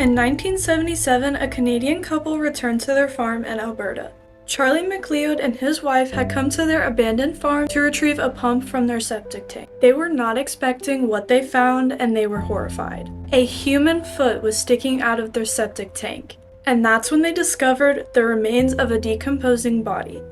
In 1977, a Canadian couple returned to their farm in Alberta. Charlie McLeod and his wife had come to their abandoned farm to retrieve a pump from their septic tank. They were not expecting what they found, and they were horrified. A human foot was sticking out of their septic tank, and that's when they discovered the remains of a decomposing body.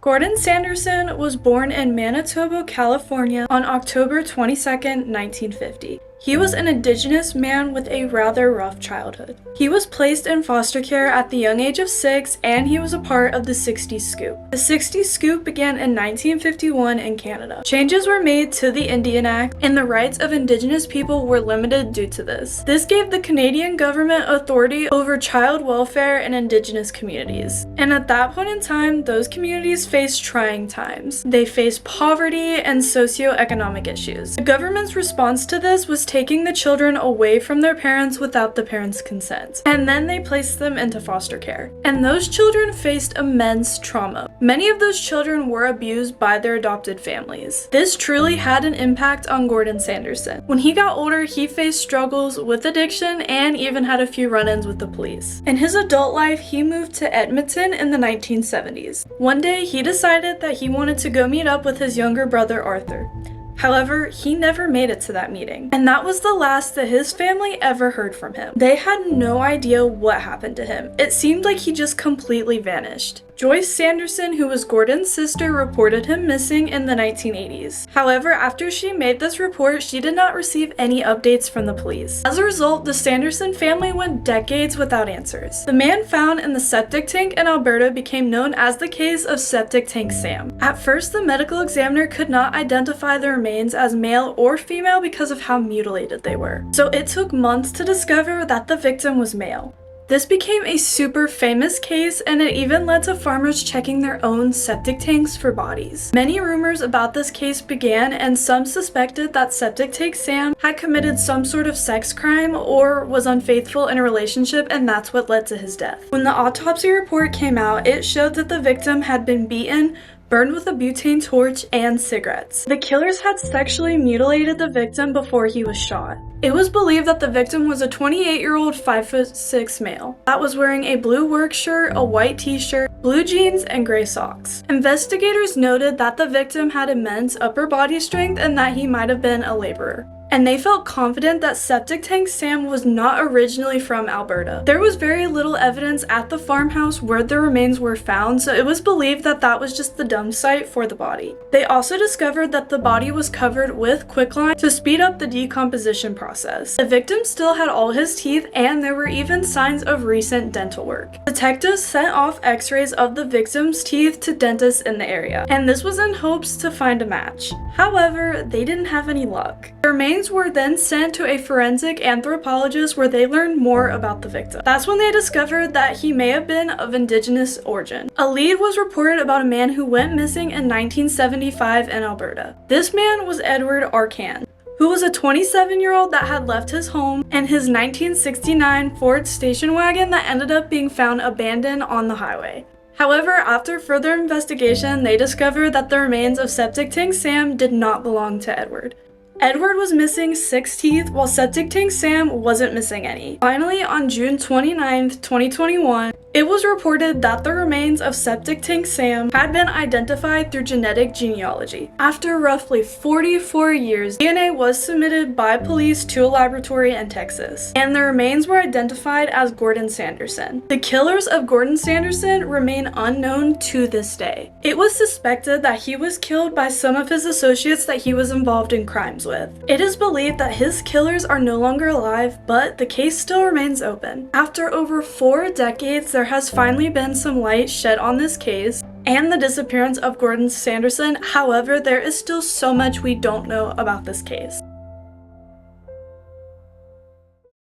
Gordon Sanderson was born in Manitoba, California on October 22, 1950. He was an Indigenous man with a rather rough childhood. He was placed in foster care at the young age of 6, and he was a part of the 60s Scoop. The 60s Scoop began in 1951 in Canada. Changes were made to the Indian Act, and the rights of Indigenous people were limited due to this. This gave the Canadian government authority over child welfare in Indigenous communities. And at that point in time, those communities faced trying times. They faced poverty and socioeconomic issues. The government's response to this was taking the children away from their parents without the parents' consent. And then they placed them into foster care. And those children faced immense trauma. Many of those children were abused by their adopted families. This truly had an impact on Gordon Sanderson. When he got older, he faced struggles with addiction and even had a few run-ins with the police. In his adult life, he moved to Edmonton in the 1970s. One day, he decided that he wanted to go meet up with his younger brother, Arthur. However, he never made it to that meeting, and that was the last that his family ever heard from him. They had no idea what happened to him. It seemed like he just completely vanished. Joyce Sanderson, who was Gordon's sister, reported him missing in the 1980s. However, after she made this report, she did not receive any updates from the police. As a result, the Sanderson family went decades without answers. The man found in the septic tank in Alberta became known as the case of Septic Tank Sam. At first, the medical examiner could not identify the remains as male or female because of how mutilated they were. So it took months to discover that the victim was male. This became a super famous case, and it even led to farmers checking their own septic tanks for bodies. Many rumors about this case began, and some suspected that Septic Tank Sam had committed some sort of sex crime or was unfaithful in a relationship, and that's what led to his death. When the autopsy report came out, it showed that the victim had been beaten, burned with a butane torch, and cigarettes. The killers had sexually mutilated the victim before he was shot. It was believed that the victim was a 28-year-old 5'6" male that was wearing a blue work shirt, a white t-shirt, blue jeans, and gray socks. Investigators noted that the victim had immense upper body strength and that he might have been a laborer. And they felt confident that Septic Tank Sam was not originally from Alberta. There was very little evidence at the farmhouse where the remains were found, so it was believed that that was just the dump site for the body. They also discovered that the body was covered with quicklime to speed up the decomposition process. The victim still had all his teeth, and there were even signs of recent dental work. Detectives sent off x-rays of the victim's teeth to dentists in the area, and this was in hopes to find a match. However, they didn't have any luck. The remains were then sent to a forensic anthropologist where they learned more about the victim. That's when they discovered that he may have been of Indigenous origin. A lead was reported about a man who went missing in 1975 in Alberta. This man was Edward Arcand, who was a 27-year-old that had left his home and his 1969 Ford station wagon that ended up being found abandoned on the highway. However, after further investigation, they discovered that the remains of Septic Tank Sam did not belong to Edward. Edward was missing 6 teeth, while Septic Tank Sam wasn't missing any. Finally, on June 29, 2021, it was reported that the remains of Septic Tank Sam had been identified through genetic genealogy. After roughly 44 years, DNA was submitted by police to a laboratory in Texas, and the remains were identified as Gordon Sanderson. The killers of Gordon Sanderson remain unknown to this day. It was suspected that he was killed by some of his associates that he was involved in crimes with. It is believed that his killers are no longer alive, but the case still remains open. After over 4 decades, there has finally been some light shed on this case and the disappearance of Gordon Sanderson. However, there is still so much we don't know about this case.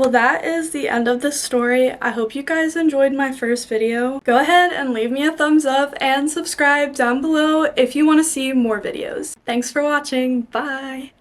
Well, that is the end of this story. I hope you guys enjoyed my first video. Go ahead and leave me a thumbs up and subscribe down below if you want to see more videos. Thanks for watching. Bye!